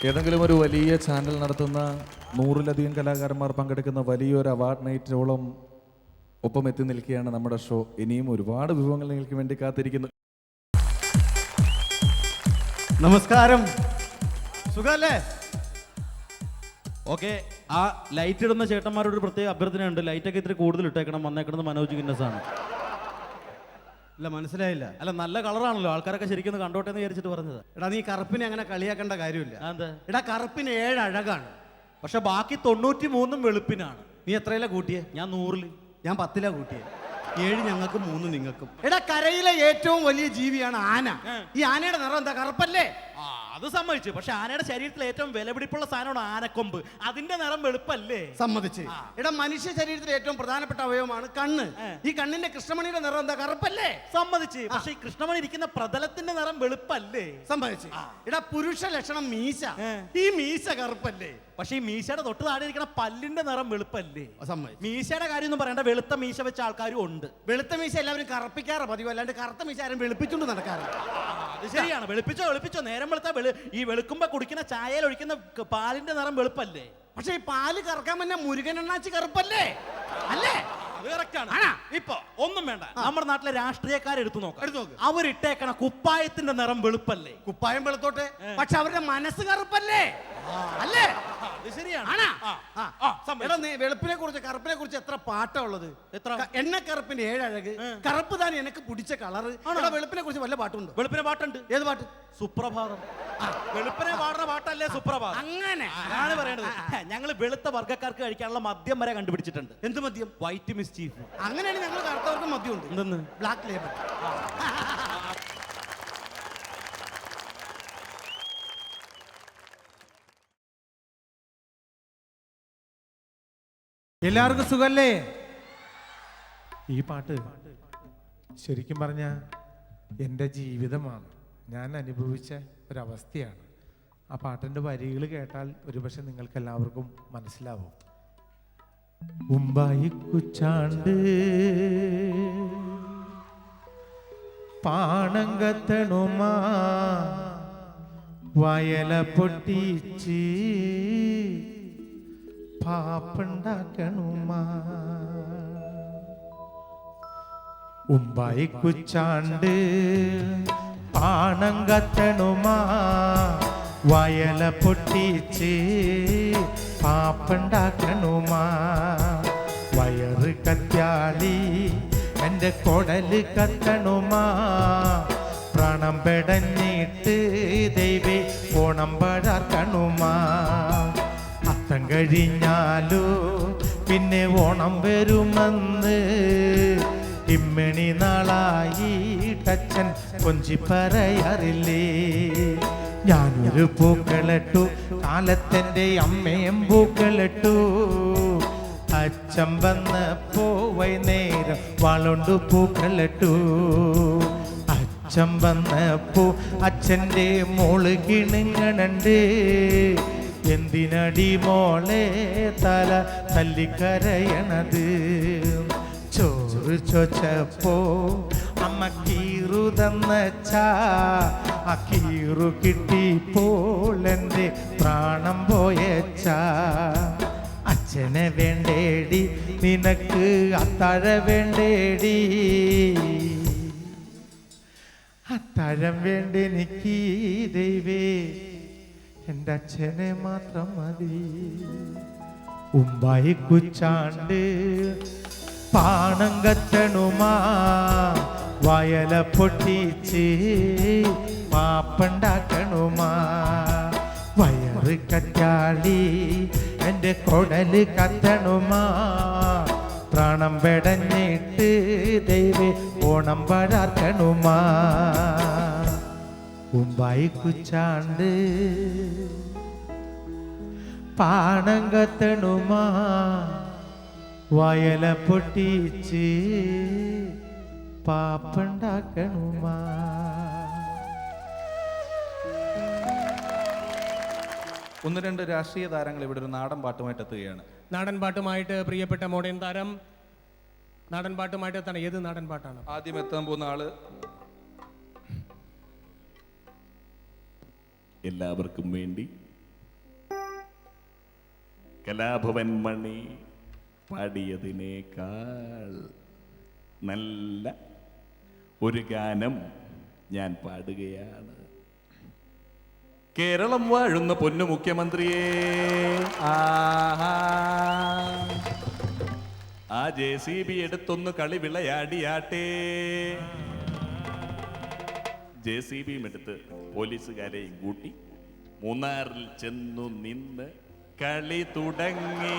ഏതെങ്കിലും ഒരു വലിയ ചാനൽ നടത്തുന്ന 100-ലധികം കലാകാരന്മാർ പങ്കെടുക്കുന്ന വലിയൊരു അവാർഡ് നൈറ്റോളം ഒപ്പം എത്തി നിൽക്കുകയാണ് നമ്മുടെ ഷോ. ഇനിയും ഒരുപാട് വിഭവങ്ങൾ നിങ്ങൾക്ക് വേണ്ടി കാത്തിരിക്കുന്നു. നമസ്കാരം, സുഖല്ലേ? ഓക്കെ, ആ ലൈറ്റ് ഇടുന്ന ചേട്ടന്മാരോട് ഒരു പ്രത്യേക അഭ്യർത്ഥനയുണ്ട്. ലൈറ്റൊക്കെ ഇത്തിരി കൂടുതൽ ഇട്ടേക്കണം. വന്നേക്കണത് മനോജ് ഗിന്നസ് ആണ്. ഇല്ല, മനസ്സിലായില്ല. അല്ല, നല്ല കളറാണല്ലോ, ആൾക്കാരൊക്കെ ശരിക്കും കണ്ടോട്ടെ എന്ന് വിചാരിച്ചിട്ട് പറഞ്ഞത്. എടാ, നീ കറുപ്പിനെ അങ്ങനെ കളിയാക്കേണ്ട കാര്യമില്ല. എന്താ? എടാ, കറുപ്പിന് 7 അഴകാണ്, പക്ഷെ ബാക്കി 93 വെളുപ്പിനാണ്. നീ എത്രയിലാ കൂട്ടിയേ? ഞാൻ 100-ല്. ഞാൻ 10-ലാ കൂട്ടിയേ. 7 ഞങ്ങൾക്കും 3 നിങ്ങൾക്കും. എടാ, കരയിലെ ഏറ്റവും വലിയ ജീവിയാണ് ആന. ഈ ആനയുടെ നിറം എന്താ? കറുപ്പല്ലേ? ആ, അത് സമ്മതിച്ചു. പക്ഷെ ആനയുടെ ശരീരത്തിൽ ഏറ്റവും വിലപിടിപ്പുള്ള സാധനമാണ് ആനക്കൊമ്പ്. അതിന്റെ നിറം വെളുപ്പല്ലേ? സമ്മതിച്ച്. എടാ, മനുഷ്യ ശരീരത്തിലെ ഏറ്റവും പ്രധാനപ്പെട്ട അവയവമാണ് കണ്ണ്. ഈ കണ്ണിന്റെ കൃഷ്ണമണിയുടെ നിറം എന്താ? കറുപ്പല്ലേ? സമ്മതിച്ച്. പക്ഷെ ഈ കൃഷ്ണമണി ഇരിക്കുന്ന പ്രതലത്തിന്റെ നിറം വെളുപ്പല്ലേ? സമ്മതിച്ച്. എടാ, പുരുഷ ലക്ഷണം മീശ. ഈ മീശ കറുപ്പല്ലേ? പക്ഷെ ഈ മീശയുടെ തൊട്ട് താഴെ ഇരിക്കുന്ന പല്ലിന്റെ നിറം വെളുപ്പല്ലേ? സമ്മതിച്ച്. മീശയുടെ കാര്യം ഒന്നും പറയണ്ട, വെളുത്ത മീശ വെച്ച ആൾക്കാരും ഉണ്ട്. വെളുത്ത മീശ എല്ലാവരും കറുപ്പിക്കാറ് പതിവ്, അല്ലാണ്ട് കറുത്ത മീശ ആരും വെളുപ്പിച്ചുകൊണ്ട് നടക്കാറില്ല. അത് ശരിയാണ്. വെളുപ്പിച്ചോ. നേരം വെളുത്ത ഈ വെളുക്കുമ്പോ കുടിക്കുന്ന ചായയിൽ ഒഴിക്കുന്ന പാലിന്റെ നിറം വെളുപ്പല്ലേ? പക്ഷെ ഈ പാല് കറക്കാൻ പറ്റുന്ന മുരുകനെണ്ണാച്ചി കറുപ്പല്ലേ? അല്ലേ? അത് കറക്റ്റാണ്. ഇപ്പൊ ഒന്നും വേണ്ട, നമ്മുടെ നാട്ടിലെ രാഷ്ട്രീയക്കാരെ എടുത്തു നോക്ക്. അവരിട്ടേക്കണ കുപ്പായത്തിന്റെ നിറം വെളുപ്പല്ലേ? കുപ്പായം വെളുത്തോട്ടെ, പക്ഷെ അവരുടെ മനസ്സ് കറുപ്പല്ലേ? അല്ലേ? അത് ശരിയാണ്. വെളുപ്പിനെ കുറിച്ച് കറുപ്പിനെ കുറിച്ച് എത്ര പാട്ടാ ഉള്ളത്? എത്ര? എണ്ണക്കറുപ്പിന്റെ 7 അഴക്, കറുപ്പ് താൻ എനിക്ക് പിടിച്ച കളറ്. വെളുപ്പിനെ കുറിച്ച് വല്ല പാട്ടുണ്ടോ? വെളുപ്പിനെ പാട്ടുണ്ട്. ഏത് പാട്ട്? സുപ്രഭാതം. വെളുപ്പിനെ പാടുന്ന പാട്ടല്ലേ സുപ്രഭാതം? അങ്ങനെ ആണ് പറയണത്. ഞങ്ങൾ വെളുത്ത വർഗ്ഗക്കാർക്ക് കഴിക്കാനുള്ള മദ്യം വരെ കണ്ടുപിടിച്ചിട്ടുണ്ട്. എന്ത് മദ്യം? White mischief. അങ്ങനെയാണ് ഞങ്ങൾ കറുത്തവർക്ക് മദ്യമുണ്ട്. എന്തെന്ന്? Black label. എല്ലാവർക്കും സുഖല്ലേ? ഈ പാട്ട് ശരിക്കും പറഞ്ഞ എൻ്റെ ജീവിതമാണ്, ഞാൻ അനുഭവിച്ച ഒരവസ്ഥയാണ്. ആ പാട്ടിൻ്റെ വരികൾ കേട്ടാൽ ഒരുപക്ഷെ നിങ്ങൾക്ക് എല്ലാവർക്കും മനസ്സിലാവും. ഉമ്പായി കുച്ചാണ്ട് പാണങ്കത്തണുമാ വയല പൊട്ടിച്ച് പാപ്പുണ്ടാക്കണുമാ. ഉമ്പായി കുച്ചാണ്ട് പാണം കത്തണുമാ വയല പൊട്ടിച്ച് പാപ്പുണ്ടാക്കണുമാ. വയറ് കത്യാളി എൻ്റെ കൊടല് കത്തണുമാ. പ്രാണം പെടഞ്ഞിട്ട് ദൈവേ ഓണം പഴക്കണുമാ. അത്തം കഴിഞ്ഞാലോ പിന്നെ ഓണം വരുമെന്ന് ഇമ്മണി നാളായിട്ടച്ഛൻ കൊഞ്ചി പറയാറില്ലേ. ഞാനൊരു പൂക്കളിട്ടു, കാലത്തെൻ്റെ അമ്മയും പൂക്കളിട്ടു. അച്ഛൻ വന്നപ്പോ വൈകുന്നേരം വാളുണ്ട് പൂക്കളിട്ടു. അച്ഛൻ വന്നപ്പോ അച്ഛൻ്റെ മോള് കിണുങ്ങണണ്ട്. എന്തിനടി മോളെ തല തല്ലിക്കരയണത്? ചോറ് ചോച്ചപ്പോ അമ്മ കീറു തന്നച്ചാ. ആ കീറു കിട്ടിപ്പോൾ എൻ്റെ പ്രാണം പോയച്ചാ. അച്ഛനെ വേണ്ടേടി നിനക്ക് അത്താഴ വേണ്ടേടി. അത്താഴം വേണ്ടെനിക്ക് ദൈവേ, എൻ്റെ അച്ഛനെ മാത്രം മതി. ഉമ്പായി കുച്ചാണ്ട് പാണം കത്തണുമാ വയല പൊട്ടിച്ച് പാപ്പുണ്ടാക്കണുമാ. വയറ് കറ്റാളി എൻ്റെ കൊടല് കത്തണുമാ. പ്രാണം പെടഞ്ഞിട്ട് ദൈവേ ഓണം പഴാർക്കണുമാ. ഉമ്പായി കുച്ചാണ്ട് പാണം കത്തണുമാ വയല പൊട്ടിച്ച് പാപ്പുണ്ടാക്കണുമാ. ഒന്ന് രണ്ട് രാഷ്ട്രീയ താരങ്ങൾ ഇവിടെ ഒരു നാടൻ പാട്ടുമായിട്ട് എത്തുകയാണ്. നാടൻ പാട്ടുമായിട്ട് പ്രിയപ്പെട്ട മോഡേൺ താരം നാടൻ പാട്ടുമായിട്ട് എത്താണ്. ഏത് നാടൻ പാട്ടാണ് ആദ്യം എത്താൻ പോകുന്ന ആള്? എല്ലാവർക്കും വേണ്ടി കലാഭവൻ മണി പാടിയതിനേക്കാൾ നല്ല ഒരു ഗാനം ഞാൻ പാടുകയാണ്. കേരളം വാഴുന്ന പൊന്നു മുഖ്യമന്ത്രിയേ, ആ JCB എടുത്തൊന്ന് കളി വിളയാടിയാട്ടെ. JCB എടുത്ത് പോലീസുകാരെയും കൂട്ടി മൂന്നാറിൽ ചെന്നു നിന്ന് കളി തുടങ്ങി.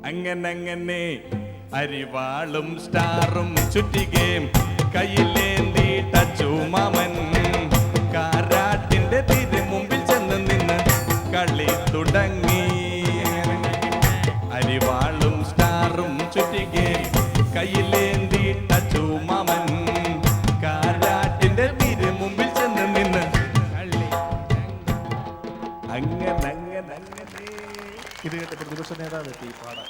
അങ്ങനെ അരിവാളും സ്റ്റാറും ചുറ്റികയും കയ്യിലേന്തി ടച്ചുമാമൻ കാരാട്ടിന്റെ തിരുമുമ്പിൽ ചെന്ന് നിന്ന് കളി തുടങ്ങി. അരിവാളും സ്റ്റാറും ചുറ്റികയും കയ്യിലേന്തി ടച്ചുമാമൻ കാരാട്ടിന്റെ തിരുമുമ്പിൽ ചെന്ന് നിന്ന് അങ്ങനെ ഇത് കേട്ട് പ്രതിപക്ഷ നേതാവ് എത്തി പാടാൻ.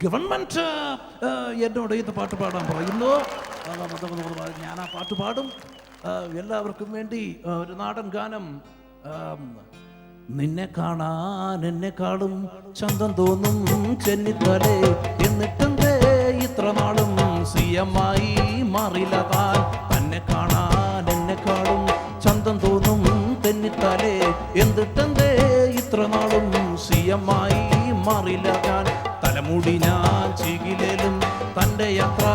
ഗവൺമെന്റ് എന്നോട് ഇത് പാട്ട് പാടാൻ പറയുന്നു. ഞാൻ ആ പാട്ട് പാടും. എല്ലാവർക്കും വേണ്ടി ഒരു നാടൻ ഗാനം. നിന്നെ കാണാൻ എന്നെക്കാളും ചന്തം തോന്നും ചെന്നിത്തലേ, എന്നിട്ടെന്തേ ഇത്ര നാളും CM ആയി മാറില്ല താൻ. തന്നെ കാണാൻ എന്നെക്കാളും ചന്തം തോന്നും തെന്നിത്താലേ, എന്നിട്ടെന്തേ ഇത്ര നാളും CM ആയി മാറില്ല ഞാൻ. തലമുടി ഞാൻ ചീകിലേലും തൻ്റെ യാത്ര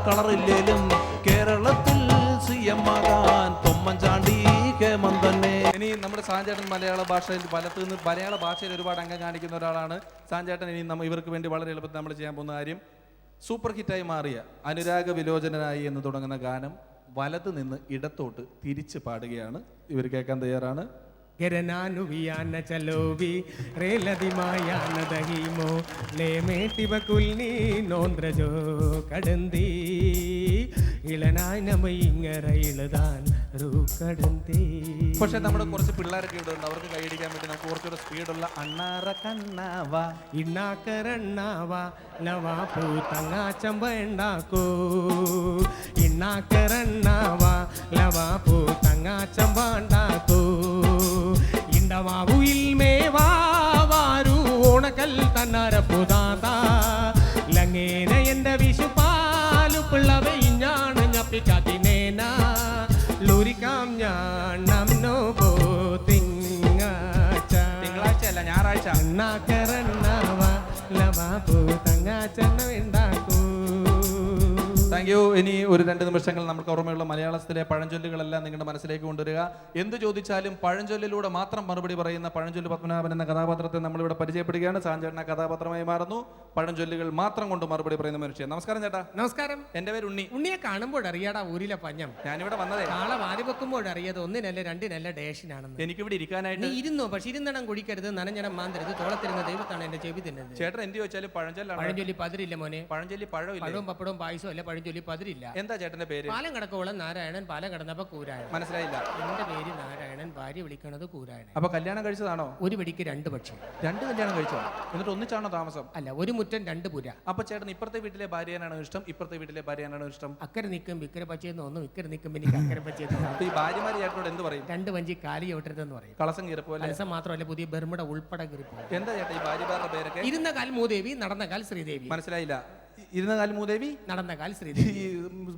കളറില്ലേലും കേരളത്തിൽ CM ആകാൻ തൊമ്മൻചാണ്ടി കേമൻ തന്നെ. ഇനി നമ്മുടെ സാഞ്ചേട്ടൻ മലയാള ഭാഷയിൽ മലയാള ഭാഷയിൽ ഒരുപാട് അംഗം കാണിക്കുന്ന ഒരാളാണ് സാഞ്ചേട്ടൻ. ഇനി ഇവർക്ക് വേണ്ടി വളരെ എളുപ്പത്തിൽ നമ്മൾ ചെയ്യാൻ പോകുന്ന കാര്യം, സൂപ്പർ ഹിറ്റായി മാറിയ അനുരാഗ വിലോചനായി എന്ന് തുടങ്ങുന്ന ഗാനം വലത് നിന്ന് ഇടത്തോട്ട് തിരിച്ച് പാടുകയാണ്. ഇവർ കേൾക്കാൻ തയ്യാറാണ്. ഗരനാനുവിയാന ചലോവി റേലതിമായാന ദഹിമോ ലേമേട്ടി ബകുൽനി നോന്ദ്രജോ കടന്തി ഇളനായ നമയിങ്ങര ഇളതാൻ റൂക്കടന്തി. പക്ഷെ നമ്മുടെ കുറച്ച് പിള്ളേരൊക്കെ ഇവിടെ ഉണ്ട്, അവർക്ക് കൈയടിക്കാൻ വേണ്ടി നമുക്ക് കുറച്ചുകൂടെ സ്പീഡുള്ള അണ്ണാറ കണ്ണാവ ഇണ്ണാക്കരണ്ണാവ ലവാ പൂത്തങ്ങാ ചമ്പണ്ടാക്കോ. ഇണ്ണാക്കരണ്ണാവ ലവാ പൂത്തങ്ങാ ചമ്പണ്ടാക്കോ. ഇണ്ടവാവുയിൽ മേവാവാരു ഓണക്കൽ തന്നരപ്പുതാത ലങ്ങേന എന്റെ വിഷുപാലു പിള്ളവ ഇഞ്ഞാണ് ഞപ്പിക്കാത്തിനേന ലൂരിക്കാം ഞാൻ നമ്നോ പോ തിങ്കാഴ്ച അല്ല ഞായറാഴ്ച. അണ്ണാക്കരണ്ണാവ ലവാ പൂത്തങ്ങാച്ചണ്ണ ഉണ്ടാക്കൂ. Thank you. ഇനി ഒരു 2 നിമിഷങ്ങൾ നമുക്ക് ഓർമ്മയുള്ള മലയാളത്തിലെ പഴഞ്ചൊല്ലുകളെല്ലാം നിങ്ങളുടെ മനസ്സിലേക്ക് കൊണ്ടുവരിക. എന്ത് ചോദിച്ചാലും പഴഞ്ചൊല്ലിലൂടെ മാത്രം മറുപടി പറയുന്ന പഴഞ്ചൊല്ല് പത്മനാഭൻ എന്ന കഥാപാത്രത്തെ നമ്മളിവിടെ പരിചയപ്പെടുകയാണ്. സാഞ്ചേട്ടൻ കഥാപാത്രമായി മാറുന്നു. പഴഞ്ചൊല്ലുകൾ മാത്രം കൊണ്ട് മറുപടി പറയുന്ന മനുഷ്യൻ. നമസ്കാരം ചേട്ടാ. നമസ്കാരം. എൻ്റെ പേര് ഉണ്ണി. ഉണ്ണിയെ കാണുമ്പോഴറിയാടാ ഊരിലെ പഞ്ഞം. ഞാനിവിടെ വന്നതേ കാളെ വാരി വെക്കുമ്പോഴറിയത് ഒന്നിനല്ല രണ്ടിനല്ല ഡേഷിനാണെന്ന്. എനിക്കിവിടെ ഇരിക്കാനായിട്ട്. നീ ഇരുന്നോ, പക്ഷെ ഇരുന്നണം കുടിക്കരുത്, നനഞ്ഞണം മാന്തരുത്, തോളത്തിരുന്ന ദൈവത്താണ് എന്റെ ചെവി തിന്നത്. ചേട്ടൻ എന്ത് ചോദിച്ചാലും പഴഞ്ചൊല്ലാണ്. പഴഞ്ചൊല്ലി പതിരില്ല മോനെ. പഴഞ്ചൊല്ലി പഴമില്ല. പഴവും പപ്പടവും പായസവും അല്ല, പഴഞ്ചൊല്ലി പതിരില്ല. എന്താ ചേട്ടന്റെ പേര്? പാലം കിടക്കോളം നാരായണൻ, പാലം കിടന്നപ്പോ കൂരായണൻ. മനസ്സിലായില്ല. എന്റെ പേര് നാരായണൻ, ഭാര്യ വിളിക്കണത് കൂരായണൻ. അപ്പൊ കല്യാണം കഴിച്ചതാണോ? ഒരു വെടിക്ക് 2 പക്ഷി. 2 കല്യാണം കഴിച്ചോ? എന്നിട്ട് ഒന്നിച്ചാണോ താമസം? അല്ല, ഒരു മുറ്റം 2 പുര. അപ്പൊ ചേട്ടൻ ഇപ്പുറത്തെ വീട്ടിലെ ഭാര്യയാണോ ഇഷ്ടം, ഇപ്പുറത്തെ വീട്ടിലെ ഭാര്യയാണോ ഇഷ്ടം? അക്കരെ നിൽക്കും വിക്കരെ പച്ചയെന്ന് തോന്നും, ഇക്കരെ നിൽക്കും എനിക്ക് അക്കരെ പച്ചയെന്ന് തോന്നും. അപ്പൊ ഈ ഭാര്യമാര് ചേട്ടനോട് എന്ത് പറയും? 2 വഞ്ചി കാലി ചവിട്ടരുതെന്ന് പറയും. കളസം കീറപ്പോലെ. കളസം മാത്രമല്ല, പുതിയ ബർമുട ഉൾപ്പെടെ കീറിപ്പോ. എന്താ ചേട്ടാ ഈ ഭാര്യമാരുടെ പേരൊക്കെ? ഇരുന്ന കാൽ മൂദേവി, നടന്ന കാൽ ശ്രീദേവി. മനസ്സിലായില്ല. ഇരുന്ന കാലം മൂദേവി, നടന്ന കാൽ ശ്രീദേവി. ഈ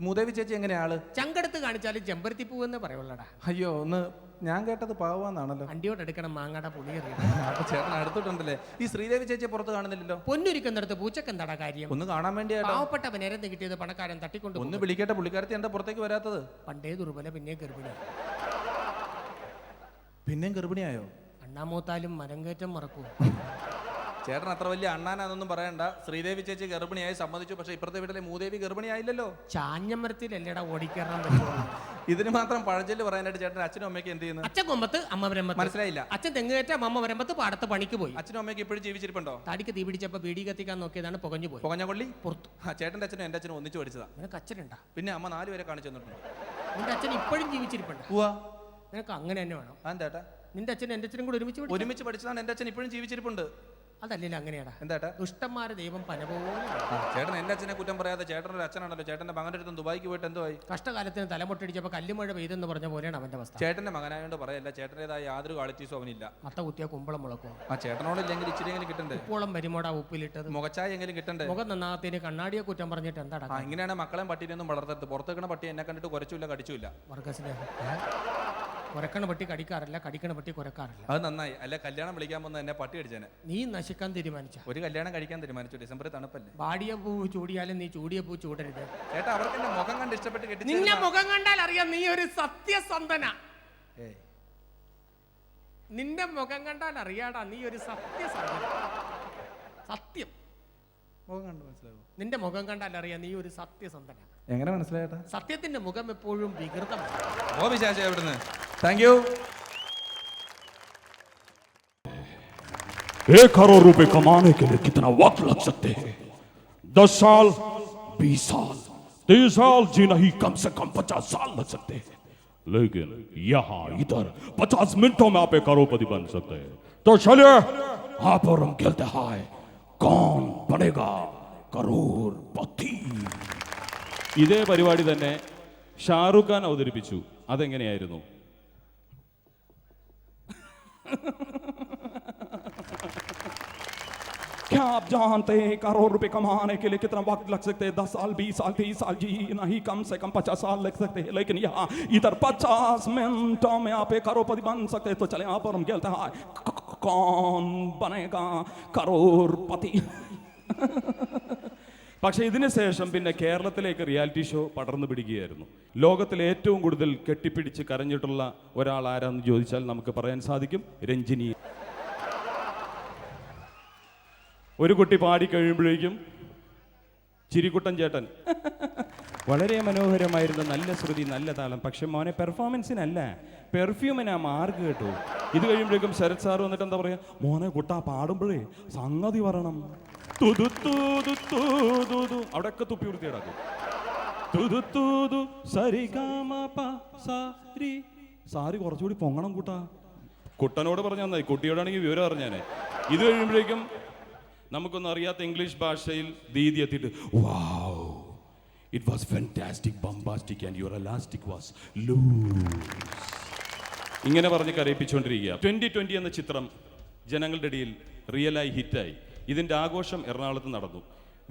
മൂദേവി ചേച്ചി എങ്ങനെയാ ആള്? ചങ്കെടുത്ത് കാണിച്ചാലും ചെമ്പരത്തി പൂവെന്ന് പറയുള്ളടാ. അയ്യോ, ഒന്ന് ഞാൻ കേട്ടത് പാവാന്നാണല്ലോ. അണ്ടിയോട് എടുക്കണം മാങ്ങാട പുളിയറിയണം. അപ്പൊ ചേട്ടൻ അടുത്തിട്ടുണ്ടല്ലേ. ഈ ശ്രീദേവി ചേച്ചിയെ പുറത്ത് കാണുന്നില്ലല്ലോ. പൊന്നൊരുക്കുന്നിടത്ത് പൂച്ചക്കെന്താടാ കാര്യം? ഒന്ന് കാണാൻ വേണ്ടിയാട്ടോ. പാവപ്പെട്ട നേരത്തെ കിട്ടിയത് പണക്കാരൻ തട്ടിക്കൊണ്ട് ഒന്ന് വിളിക്കട്ടെ, പുള്ളിക്കാരത്തി എന്താ പുറത്തേക്ക് വരാത്തത്? പണ്ടേ ദുർബല പിന്നെ ഗർഭിണി. പിന്നെയും ഗർഭിണിയായോ? അണ്ണാമൂത്താലും മരങ്കേറ്റം മറക്കൂ. ചേട്ടൻ അത്ര വലിയ അണ്ണാനാന്നൊന്നും പറയണ്ട. ശ്രീദേവി ചേച്ചി ഗർഭിണിയായി സമ്മതിച്ചു, പക്ഷെ ഇപ്പുറത്തെ വീട്ടിലെ മൂദേവി ഗർഭിണിയായില്ലല്ലോ. ചാഞ്ഞമരത്തിലല്ലേടാ ഓടിക്കറാൻ പറ്റുള്ളൂ. ഇതിന് മാത്രം പഴഞ്ചൊല്ല് പറയാനായിട്ട് ചേട്ടൻ അച്ഛനും അമ്മയ്ക്ക് എന്ത് ചെയ്യുന്നു? അച്ഛൻ കൊമ്പത്ത് അമ്മ വരമ്പത്ത്. മനസ്സിലായില്ല. അച്ഛൻ തെങ്ങുകയറ്റം അമ്മ വരമ്പത്ത് പാടത്ത് പണിക്ക് പോയി. അച്ഛനും അമ്മയ്ക്ക് ഇപ്പോഴും ജീവിച്ചിരിപ്പുണ്ടോ? തടിക്ക് തീ പിടിച്ചപ്പോ ബീഡി കത്തിക്കാൻ നോക്കിയതാണ് പുകഞ്ഞു പോയി. പുകഞ്ഞ കൊള്ളി പുറത്തു. ചേട്ടൻ്റെ അച്ഛനും എൻ്റെ അച്ഛനും ഒന്നിച്ച് പഠിച്ചതാ. നിനക്ക് അച്ഛനുണ്ടാ? പിന്നെ അമ്മ 4 പേരെ കാണിച്ചു തന്നിട്ടുണ്ട്. നിന്റെ അച്ഛൻ ഇപ്പോഴും ജീവിച്ചിരിപ്പുണ്ട്. പോവാ. നിനക്ക് അങ്ങനെ തന്നെ വേണം. അതെന്താ? നിന്റെ അച്ഛനും എന്റെ അച്ഛനും കൂടെ ഒരുമിച്ച് പഠിച്ചതാണ്. എൻ്റെ അച്ഛൻ ഇപ്പോഴും ജീവിച്ചിരിപ്പുണ്ട്. അതല്ലേ അങ്ങനെയാടാ. എന്താ ദുഷ്ടന്മാരെ ദൈവം പനപോലെ. ചേട്ടൻ എന്റെ അച്ഛനെ കുറ്റം പറയാതെ ചേട്ടനൊരു അച്ഛനാണല്ലോ. ചേട്ടന്റെ മകന്റെ അടുത്ത് ദുബായിക്ക് പോയിട്ട് എന്തോയി? കഷ്ടകാലത്തിന് തലമുട്ടടിച്ചപ്പോൾ കല്ലുമഴ പെയ്തെന്ന് പറഞ്ഞ പോലെയാണ് അവന്റെ അവസ്ഥ. ചേട്ടന്റെ മകനായോണ്ട് പറയല്ല, ചേട്ടൻ്റെതായ യാതൊരു ക്വാളിറ്റീസും അവനില്ല. മത്ത കുത്തിയ കുമ്പളം മുളക്കും. ആ ചേട്ടനോടില്ലെങ്കിൽ ഇച്ചിരിയെങ്കിലും കിട്ടണ്ടേ? ഉപ്പോളം വരുമോടാ ഉപ്പിലിട്ടത്. മുഖച്ചായ എങ്കിലും കിട്ടണ്ടേ? മുഖം നന്നാകത്തിന് കണ്ണാടിയെ കുറ്റം പറഞ്ഞിട്ട് എന്താടാ? ഇങ്ങനെയാണ് മക്കളെയും പട്ടീനെയൊന്നും വളർത്തരുത്. പുറത്ത് വെക്കണ പട്ടി എന്നെ കണ്ടിട്ട് കുറച്ചില്ല കടിച്ചില്ല. വർഗസ്നേഹം. കുരക്കണ പട്ടി കടിക്കാറില്ല, കടിക്കണ പട്ടി കുരക്കാറില്ല. അത് നന്നായി. അല്ല കല്യാണം വിളിക്കാൻ പോകുന്ന എന്നെ പട്ടി അടിച്ചേനെ. നീ നശിക്കാൻ തീരുമാനിച്ച ഒരു കല്യാണം കഴിക്കാൻ തീരുമാനിച്ചു. ഡിസംബറിൽ തണുപ്പല്ലേ? വാടിയ പൂ ചൂടിയാലും നീ ചൂടിയ പൂ ചൂടരുത്. ചേട്ടാ അവർക്ക് എന്റെ മുഖം കണ്ട് ഇഷ്ടപ്പെട്ട് നിന്നെ കെട്ടിച്ചു. മുഖം കണ്ടാൽ അറിയാം നീ ഒരു സത്യസന്ധന. നിന്റെ മുഖം കണ്ടാൽ അറിയാടാ നീ ഒരു സത്യസന്ധന. സത്യം മുഖം കണ്ട് മനസ്സിലാവും. നിന്റെ മുഖം കണ്ടാൽ അറിയാം നീ ഒരു സത്യസന്ധന. എങ്ങനെ മനസ്സിലായേട്ടാ? സത്യത്തിന്റെ മുഖം എപ്പോഴും വികൃതമാണ്. ഓ വിശേഷം എവിടുന്ന്? Thank you. 1 करोड़ रुपए कमाने के लिए कितना वक्त लग सकते हैं? 10 साल, 20 साल, 30 साल, जी नहीं कम से कम 50 साल लग सकते हैं. लेकिन यहाँ इधर 50 मिनटों में आप एक करोड़पति बन सकते हैं. तो चलिए आप और हम खेलते हैं कौन बनेगा करोड़पति. ഇതേ പരിപാടി തന്നെ ഷാറുഖ് ഖാൻ അവതരിപ്പിച്ചു. അതെങ്ങനെയായിരുന്നു? क्या आप जानते हैं 1 करोड़ रुपए कमाने के लिए कितना वक्त लग सकते हैं? 10 साल, 20 साल, 30 साल, जी नहीं कम से कम 50 साल लग सकते हैं. लेकिन यहाँ इधर 50 मिनटों में आप एक करोड़पति बन सकते हैं. तो चले यहाँ पर हम खेलते हैं कौन बनेगा करोड़पति. പക്ഷേ ഇതിന് ശേഷം പിന്നെ കേരളത്തിലേക്ക് റിയാലിറ്റി ഷോ പടർന്നു പിടിക്കുകയായിരുന്നു. ലോകത്തിലെ ഏറ്റവും കൂടുതൽ കെട്ടിപ്പിടിച്ച് കരഞ്ഞിട്ടുള്ള ഒരാൾ ആരാന്ന് ചോദിച്ചാൽ നമുക്ക് പറയാൻ സാധിക്കും, രഞ്ജിനി. ഒരു കുട്ടി പാടി കഴിയുമ്പോഴേക്കും ചിരിക്കുട്ടൻ ചേട്ടൻ വളരെ മനോഹരമായിരുന്ന നല്ല ശ്രുതി, നല്ല താളം, പക്ഷെ മോനെ പെർഫോമൻസിനല്ല പെർഫ്യൂമിനാ മാർക്ക് കേട്ടു. ഇത് കഴിയുമ്പോഴേക്കും ശരത് സാർ വന്നിട്ട് എന്താ പറയാ, മോനെ കുട്ടാ പാടുമ്പോഴേ സംഗതി പറയണം, അവിടെയൊക്കെ തുപ്പി വൃത്തി കിടക്കും. സാരി കുറച്ചുകൂടി പൊങ്ങണം കൂട്ടാ. കുട്ടനോട് പറഞ്ഞാൽ നന്നായി, കുട്ടിയോടാണെങ്കിൽ വിവരം അറിഞ്ഞാനെ. ഇത് കഴിയുമ്പോഴേക്കും നമുക്കൊന്നും അറിയാത്ത ഇംഗ്ലീഷ് ഭാഷയിൽ ദീദി എത്തിയിട്ട് wow it was fantastic bombastic and your elastic was loose, ഇങ്ങനെ പറഞ്ഞ് കരയിപ്പിച്ചുകൊണ്ടിരിക്കുക. 2020 എന്ന ചിത്രം ജനങ്ങളുടെ ഇടയിൽ റിയലായി ഹിറ്റായി. ഇതിൻ്റെ ആഘോഷം എറണാകുളത്ത് നടന്നു.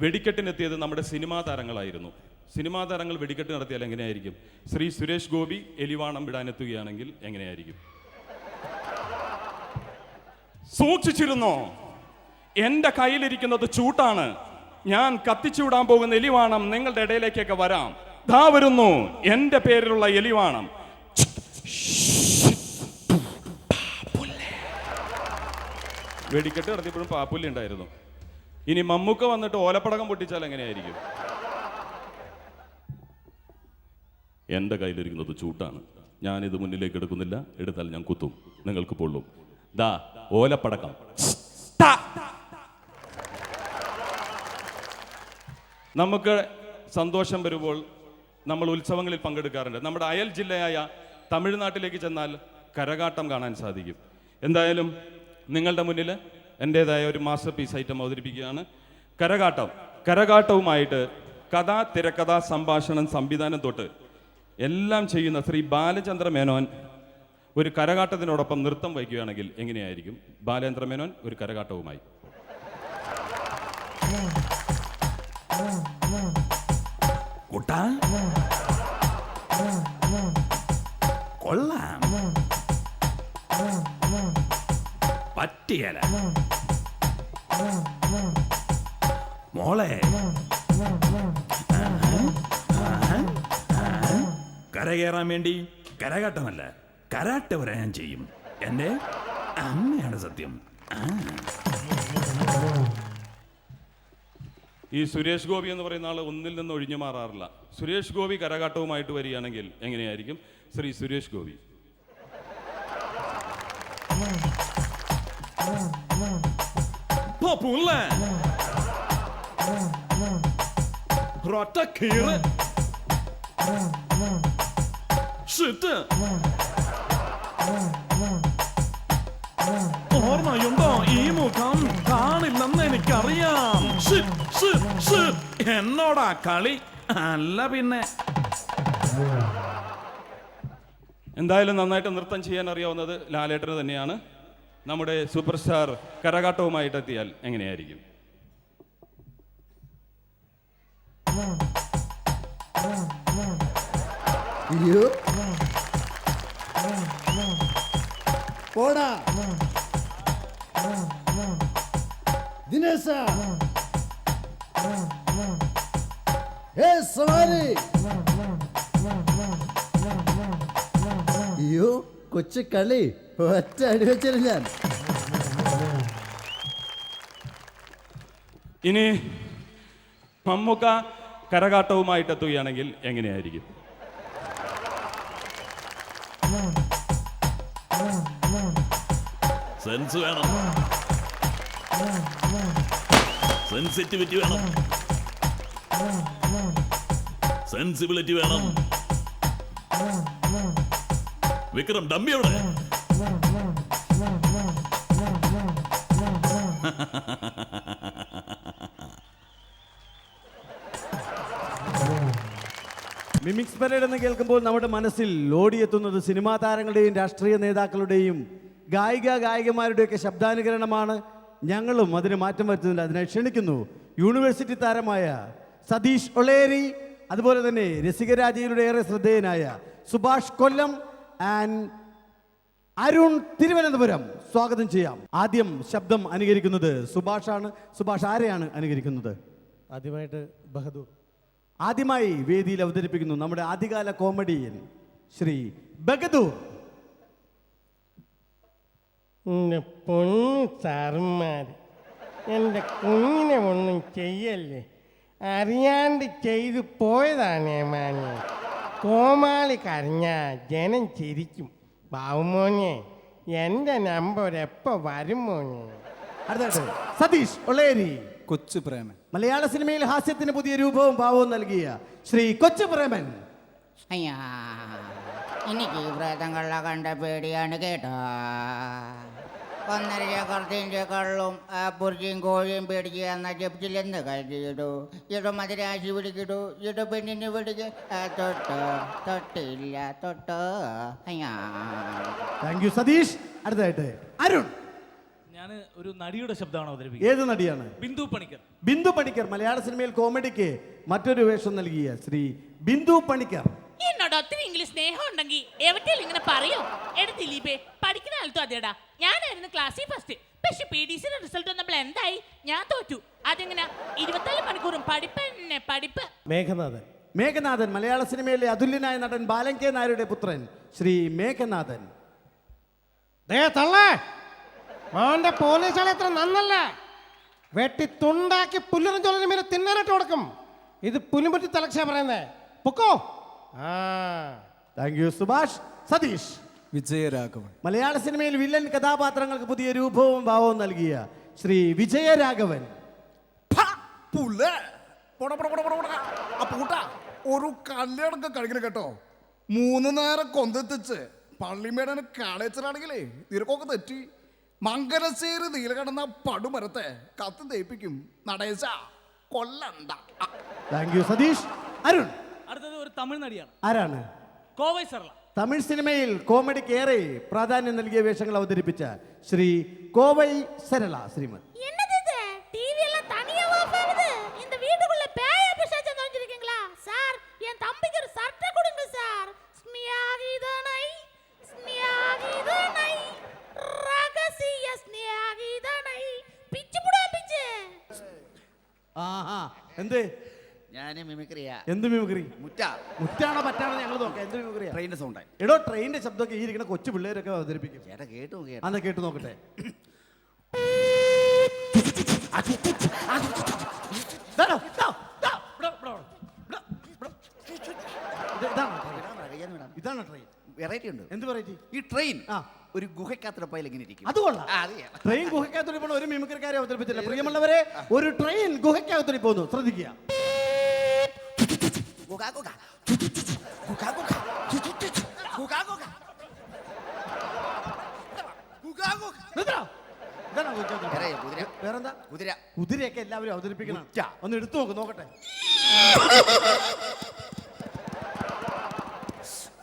വെടിക്കെട്ടിനെത്തിയത് നമ്മുടെ സിനിമാ താരങ്ങളായിരുന്നു. സിനിമാ താരങ്ങൾ വെടിക്കെട്ട് നടത്തിയാൽ എങ്ങനെയായിരിക്കും? ശ്രീ സുരേഷ് ഗോപി എലിവാണം വിടാനെത്തുകയാണെങ്കിൽ എങ്ങനെയായിരിക്കും? സൂക്ഷിച്ചിരുന്നോ? എൻ്റെ കയ്യിലിരിക്കുന്നത് ചൂട്ടാണ്. ഞാൻ കത്തിച്ചുവിടാൻ പോകുന്ന എലിവാണം നിങ്ങളുടെ ഇടയിലേക്കൊക്കെ വരാം. ദാ വരുന്നു എൻ്റെ പേരിലുള്ള എലിവാണം. വെടിക്കെട്ട് നടത്തിയപ്പോഴും പാപ്പുല്ലി ഉണ്ടായിരുന്നു. ഇനി മമ്മൂക്ക വന്നിട്ട് ഓലപ്പടക്കം പൊട്ടിച്ചാൽ എങ്ങനെയായിരിക്കും? എൻ്റെ കയ്യിലിരിക്കുന്നത് ചൂട്ടാണ്, ഞാനിത് മുന്നിലേക്ക് എടുക്കുന്നില്ല, എടുത്താൽ ഞാൻ കുത്തും, നിങ്ങൾക്ക് പൊള്ളും. ദാ ഓലപ്പടക്കം. നമുക്ക് സന്തോഷം വരുമ്പോൾ നമ്മൾ ഉത്സവങ്ങളിൽ പങ്കെടുക്കാറുണ്ട്. നമ്മുടെ അയൽ ജില്ലയായ തമിഴ്നാട്ടിലേക്ക് ചെന്നാൽ കരകാട്ടം കാണാൻ സാധിക്കും. എന്തായാലും നിങ്ങളുടെ മുന്നിൽ എൻ്റേതായ ഒരു മാസ്റ്റർ പീസ് ഐറ്റം അവതരിപ്പിക്കുകയാണ്. കരകാട്ടം. കരകാട്ടവുമായിട്ട് കഥ, തിരക്കഥ, സംഭാഷണം, സംവിധാനം തൊട്ട് എല്ലാം ചെയ്യുന്ന ശ്രീ ബാലചന്ദ്ര മേനോൻ ഒരു കരകാട്ടത്തിനോടൊപ്പം നൃത്തം വയ്ക്കുകയാണെങ്കിൽ എങ്ങനെയായിരിക്കും? ബാലേന്ദ്ര മേനോൻ ഒരു കരകാട്ടവുമായി. കൊള്ളാം, പറ്റിയല മോളെ, കരകയറാൻ വേണ്ടി കരകാട്ടമല്ല കരാട്ടെ വരെ ഞാൻ ചെയ്യും. എൻ്റെ അമ്മയാണ് സത്യം. ഈ സുരേഷ് ഗോപി എന്ന് പറയുന്ന ആൾ ഒന്നിൽ നിന്ന് ഒഴിഞ്ഞു മാറാറില്ല. സുരേഷ് ഗോപി കരകാട്ടവുമായിട്ട് വരികയാണെങ്കിൽ എങ്ങനെയായിരിക്കും? ശ്രീ സുരേഷ് ഗോപി. ഓർമ്മയുണ്ടോ ഈ മുഖം? കാണില്ല അറിയാം. എന്നോടാ കളി അല്ല പിന്നെ. എന്തായാലും നന്നായിട്ട് നൃത്തം ചെയ്യാൻ അറിയാവുന്നത് ലാലേട്ടന് തന്നെയാണ്. നമ്മുടെ സൂപ്പർ സ്റ്റാർ കരകാട്ടവുമായിട്ട് എത്തിയാൽ എങ്ങനെയായിരിക്കും? പോടാ ദിനേശ സവാരി. അയ്യോ കൊച്ചു കളി ഒറ്റ അടി വെച്ചില്ല ഞാൻ. ഇനി മമ്മൂക്ക കരകാട്ടവുമായിട്ട് എത്തുകയാണെങ്കിൽ എങ്ങനെയായിരിക്കും? സെൻസ് വേണം, സെൻസിറ്റിവിറ്റി വേണം, സെൻസിബിലിറ്റി വേണം. വിക്രം ഡമ്മിയോടെ മിമിക്സ് പരേഡ് എന്ന് കേൾക്കുമ്പോൾ നമ്മുടെ മനസ്സിൽ ഓടിയെത്തുന്നത് സിനിമാ താരങ്ങളുടെയും രാഷ്ട്രീയ നേതാക്കളുടെയും ഗായികമാരുടെയൊക്കെ ശബ്ദാനുകരണമാണ്. ഞങ്ങളും അതിന് മാറ്റം വരുത്തുന്നുണ്ട്. അതിനെ ക്ഷണിക്കുന്നു യൂണിവേഴ്സിറ്റി താരമായ സതീഷ് ഒളേരി, അതുപോലെ തന്നെ രസികരാജയുടെ ഏറെ ശ്രദ്ധേയനായ സുഭാഷ് കൊല്ലം ആൻഡ് അരുൺ തിരുവനന്തപുരം സ്വാഗതം ചെയ്യാം. ആദ്യം ശബ്ദം അനുകരിക്കുന്നത് സുഭാഷാണ്. സുഭാഷ് ആരെയാണ് അനുകരിക്കുന്നത്? ആദ്യമായിട്ട് ബഹദൂർ. ആദ്യമായി വേദിയിൽ അവതരിപ്പിക്കുന്നു നമ്മുടെ ആദ്യകാല കോമഡിയൻ ശ്രീ ബഹദൂർ. എൻ്റെ പൊന്നു സാറന്മാർ, എൻ്റെ കുഞ്ഞിനെ ഒന്നും ചെയ്യല്ലേ, അറിയാണ്ട് ചെയ്തു പോയതാണ് മാനെ. കോമാളി കരഞ്ഞ ജനം ചിരിക്കും. ബാവുമോനെ, എൻ്റെ നമ്പർ എപ്പോൾ വരും മോനെ? അടുത്തായിട്ട് സതീഷ് ഒളേരി. കൊച്ചു പ്രേമൻ. മലയാള സിനിമയിൽ ഹാസ്യത്തിന് പുതിയ രൂപവും ഭാവവും നൽകിയ ശ്രീ കൊച്ചു പ്രേമൻ. അയ്യാ, എനിക്ക് ഈ പ്രേതങ്ങളെ കണ്ട പേടിയാണ് കേട്ടോ. 1.5 ചക്രത്തിൻ്റെ കള്ളും പുറച്ചിയും കോഴിയും പേടിക്കുക എന്ന ജപ്തിലെന്ന് കരുതിയിടൂ. ഇട മതിരാശി പിടിക്കിടൂ, ഇട പെണ്ണിന് പിടിക്ക് തൊട്ടില്ല തൊട്ടോ. അയ്യാ. Thank you Satheesh. അടുത്തായിട്ട് അരുൺ. ഞാൻ ഒരു നടിയുടെ ശബ്ദമാണ് അവതരിപ്പിക്കുന്നത്. ഏത് നടിയാണ്? ബിന്ദു പണിക്കർ. ബിന്ദു പണിക്കർ. മലയാള സിനിമയിൽ കോമഡിക്ക് മറ്റൊരു വേഷം നൽകിയ ശ്രീ ബിന്ദു പണിക്കർ. എന്നോട് ഒത്തിരി ഇംഗ്ലീഷ് സ്നേഹം ഉണ്ടെങ്കിൽ എവിടെയെങ്കിലും ഇങ്ങനെ പറയോ? എടാ ദിലീപേ, പഠിക്കുന്ന കാലത്തും അതേടാ, ഞാനായിരുന്നു ക്ലാസ്സിൽ ഫസ്റ്റ്. പക്ഷെ PDC റിസൾട്ട് വന്നപ്പോൾ എന്തായി? ഞാൻ തോറ്റു. അതെങ്ങനെ? 24 മണിക്കൂറും പഠിപ്പ്. മേഘനാഥൻ. മേഘനാഥൻ. മലയാള സിനിമയിലെ അതുല്യനായ നടൻ ബാലൻ കെ നായരുടെ പുത്രൻ ശ്രീ മേഘനാഥൻ. അവന്റെ പോലീസുകൾ എത്ര നന്നല്ല, വെട്ടി തുണ്ടാക്കി പുല്ലിനും ചൊല്ലിനും മേലെ തിന്നാനായിട്ട് കൊടുക്കും. ഇത് പുലിമുറ്റി തലക്ഷ പറയുന്നേ. പൊക്കോ. Thank you Subhash. സതീഷ്. വിജയരാഘവൻ. മലയാള സിനിമയിൽ വില്ലൻ കഥാപാത്രങ്ങൾക്ക് പുതിയ രൂപവും ഭാവവും നൽകിയ ശ്രീ വിജയരാഘവൻ. ഒരു കല്യാണമൊക്കെ കഴിക്കണം കേട്ടോ. 3 നേരം കൊന്തെത്തിച്ച് പള്ളിമേടന് കാളേച്ചനാണെങ്കിലേ നിരക്കൊക്കെ തെറ്റി. മംഗലശ്ശേരി നീലകടന്ന പടുമരത്തെ കത്ത് തേപ്പിക്കും. നടേശ കൊല്ലണ്ട. Thank you Satish. അരുൺ. അടുത്തത് ഒരു തമിഴ് നടിയാണ്. ആരാണ്? കോവൈ സരള. തമിഴ് സിനിമയിൽ കോമഡിക്ക് ഏറെ പ്രാധാന്യം നൽകിയ വേഷങ്ങൾ അവതരിപ്പിച്ച ശ്രീ കോവൈ സരള ശ്രീമതി. എന്ത്? ഞാൻ മിമിക്രിയാ. എന്ത് മിമിക്രി? മുറ്റാണോ പറ്റാണോ ഞങ്ങൾ നോക്കാം. എന്ത് മിമിക്രിയാ? ട്രെയിനിന്റെ സൗണ്ട്. എടോ, ട്രെയിനിന്റെ ശബ്ദമൊക്കെ ഈ ഇരിക്കുന്ന കൊച്ചു പിള്ളേരൊക്കെ അവതരിപ്പിക്കും. ചേട്ടാ കേട്ടു. അന്ന് കേട്ടു നോക്കട്ടെ. ഇതാണ് ട്രെയിൻ. വെറൈറ്റി ഉണ്ട്. എന്ത് വെറൈറ്റി? ഈ ട്രെയിൻ ഒരു ഗുഹയ്ക്കകത്തുള്ള എങ്ങനെ ഇരിക്കും? അതുകൊള്ളാം. ട്രെയിൻ ഗുഹയ്ക്കകത്തുടി പോണ ഒരു മിമിക്രിക്കാരെ അവതരിപ്പിച്ചില്ല. പ്രിയമുള്ളവരെ, ഒരു ട്രെയിൻ ഗുഹയ്ക്കകത്തുടി പോകുന്നു. ശ്രദ്ധിക്കുക. ഇതാണോ കുതിര? കുതിര വേറെന്താ? കുതിര കുതിരയൊക്കെ എല്ലാവരും അവതരിപ്പിക്കണം. ഒന്ന് എടുത്തു നോക്ക്, നോക്കട്ടെ.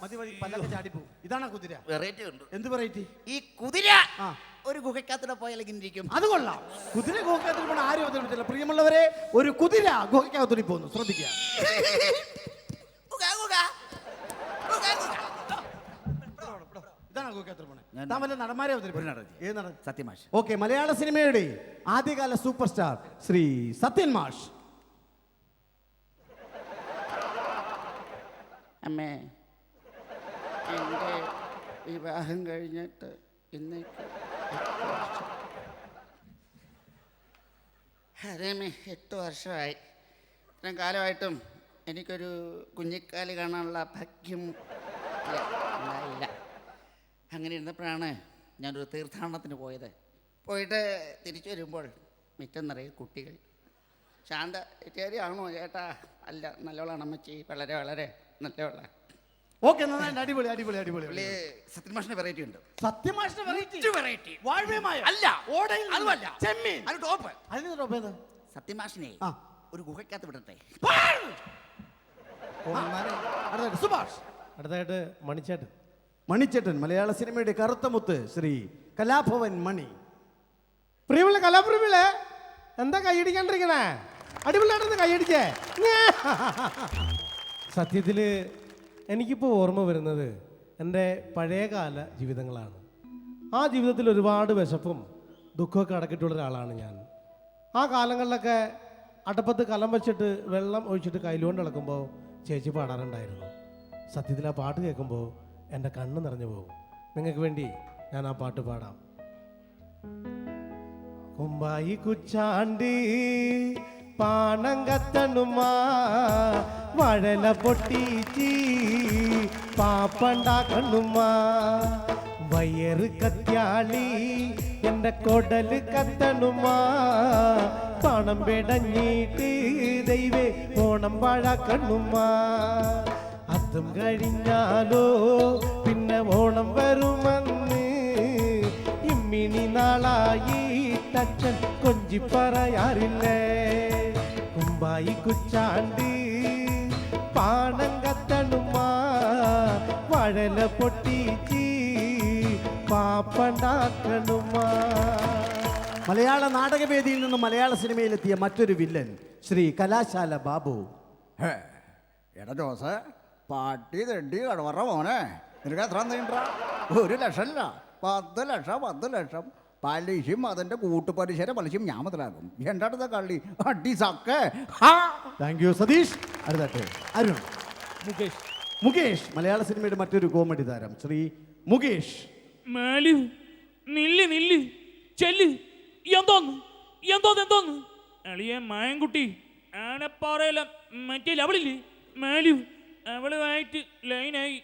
മതി മതി, പല്ലൊക്കെ ചാടിപ്പോ. ഇതാണോ കുതിര? വെറൈറ്റി ഉണ്ട്. എന്ത് വെറൈറ്റി? ഈ കുതിര ആ, ഒരു ഗുഹയ്ക്കകത്തൂടെ പോയാൽ ഇങ്ങനെ ഇരിക്കും. അത് കൊള്ളാം. കുതിര ഗുഹയ്ക്കകത്ത് പോകണം, ആരും അവതരിപ്പിച്ചില്ല. പ്രിയമുള്ളവരെ, ഒരു കുതിര ഗുഹയ്ക്കകത്തോടി പോകുന്നു, ശ്രദ്ധിക്കുക. ഗുഹ, ഗുഹ. ഗുഹ, ഗുഹ. ഇതാണോ ഗുഹയ്ക്കകത്ത് പോണേ? താൻ വല്ല നടന്മാരെ അവതരിപ്പിക്കണം. ഏത് നടൻ? സത്യമാഷ്. ഓക്കെ, മലയാള സിനിമയുടെ ആദ്യകാല സൂപ്പർ സ്റ്റാർ ശ്രീ സത്യൻ മാഷ്. അമ്മേ, എൻ്റെ വിവാഹം കഴിഞ്ഞിട്ട് ഇന്നേക്ക് 8 വർഷം. അതേമേ 8 വർഷമായി. ഇത്രയും കാലമായിട്ടും എനിക്കൊരു കുഞ്ഞിക്കാല് കാണാനുള്ള ഭാഗ്യം ഉണ്ടായില്ല. അങ്ങനെ ഇരുന്നപ്പോഴാണ് ഞാനൊരു തീർത്ഥാടനത്തിന് പോയിട്ട് തിരിച്ചു വരുമ്പോൾ മിറ്റം നിറയെ കുട്ടികൾ. ശാന്ത ചേരിയാണോ ചേട്ടാ? അല്ല, നല്ലവളാണ് അമ്മച്ചി, വളരെ വളരെ നല്ലവളാണ്. ഓക്കെ, നന്നായിട്ട്, അടിപൊളി അടിപൊളി അടിപൊളി. സത്യമാഷിന്റെ വെറൈറ്റി ഉണ്ട്. സത്യമാഷിന്റെ വെറൈറ്റി വാഴവേമായ അല്ല, ഓടയിൽ അതുമല്ല, ചെമ്മീൻ. അത് ടോപ്പ്. അതിന് ടോപ്പ് ഏത്? സത്യമാഷിനെ ആ, ഒരു ഗുഹയ്ക്കകത്ത് വിടട്ടെ. അടുത്തായിട്ട് സുഭാഷ്. അടുത്തായിട്ട് മണിച്ചേട്ടൻ. മണിച്ചേട്ടൻ, മലയാള സിനിമയുടെ കറുത്ത മുത്ത് ശ്രീ കലാഭവൻ മണി. പ്രിയമുള്ള കലാപ്രേമികളെ, എന്താ കൈയടിക്കാണ്ടിരിക്കണേ? അടിപൊളിയായിട്ടൊന്ന് കൈയടിച്ചേ. സത്യത്തിൽ എനിക്കിപ്പോൾ ഓർമ്മ വരുന്നത് എൻ്റെ പഴയകാല ജീവിതങ്ങളാണ്. ആ ജീവിതത്തിൽ ഒരുപാട് വിശപ്പും ദുഃഖമൊക്കെ അടക്കിയിട്ടുള്ള ഒരാളാണ് ഞാൻ. ആ കാലങ്ങളിലൊക്കെ അടപ്പത്ത് കലം വെച്ചിട്ട് വെള്ളം ഒഴിച്ചിട്ട് കയ്യിലുകൊണ്ട് ഇളക്കുമ്പോൾ ചേച്ചി പാടാറുണ്ടായിരുന്നു. സത്യത്തിൽ ആ പാട്ട് കേൾക്കുമ്പോൾ എൻ്റെ കണ്ണ് നിറഞ്ഞു പോകും. നിങ്ങൾക്ക് വേണ്ടി ഞാൻ ആ പാട്ട് പാടാം. കുമ്പായി കുച്ചാണ്ടി പാണം കത്തണുമാ, വഴല പൊട്ടിച്ചി പാപ്പണ്ടാക്കണുമാ, വയറ് കത്യാളി എൻ്റെ കൊടല് കത്തണുമാ, പണം പെടഞ്ഞിട്ട് ദൈവേ ഓണം വാഴക്കണ്ണുമാ. അതും കഴിഞ്ഞാലോ പിന്നെ ഓണം വരുമെന്ന് ഇമ്മിണി നാളായി തച്ചൻ കൊഞ്ചി പറയാറില്ലേ. കുമ്പായി കുച്ചാണ്ട് പാണം കത്തണുമാ, വഴല പൊട്ടിച്ച് പാപ്പണ്ടാക്കണുമാ. മലയാള നാടകവേദിയിൽ നിന്നും മലയാള സിനിമയിലെത്തിയ മറ്റൊരു വില്ലൻ ശ്രീ കലാശാല ബാബു. എടാ ജോസ്, പാട്ടി തെണ്ടി കടവറ മോനെ, നിനക്ക് എത്ര നീണ്ടാ? 1 ലക്ഷമല്ല, 10 ലക്ഷം 10 ലക്ഷം. പലിശയും അതിൻ്റെ കൂട്ടുപലിശയുടെ പലിശയും ഞാൻ മുതലാകും. എൻ്റെ അടുത്ത കള്ളി അടി സക്കേ. Thank you Satheesh. അടുത്തായിട്ട് അരുൺ. മുകേഷ്, മലയാള സിനിമയുടെ മറ്റൊരു കോമഡി താരം ശ്രീ മുകേഷ്. മാലു നില്ല് ചെല്ല്. എന്തോന്ന് അളിയ മായൻകുട്ടി ആനപ്പാറയില മറ്റേ അവളില്ലേ മാലു, അവളുമായിട്ട് ലൈനായി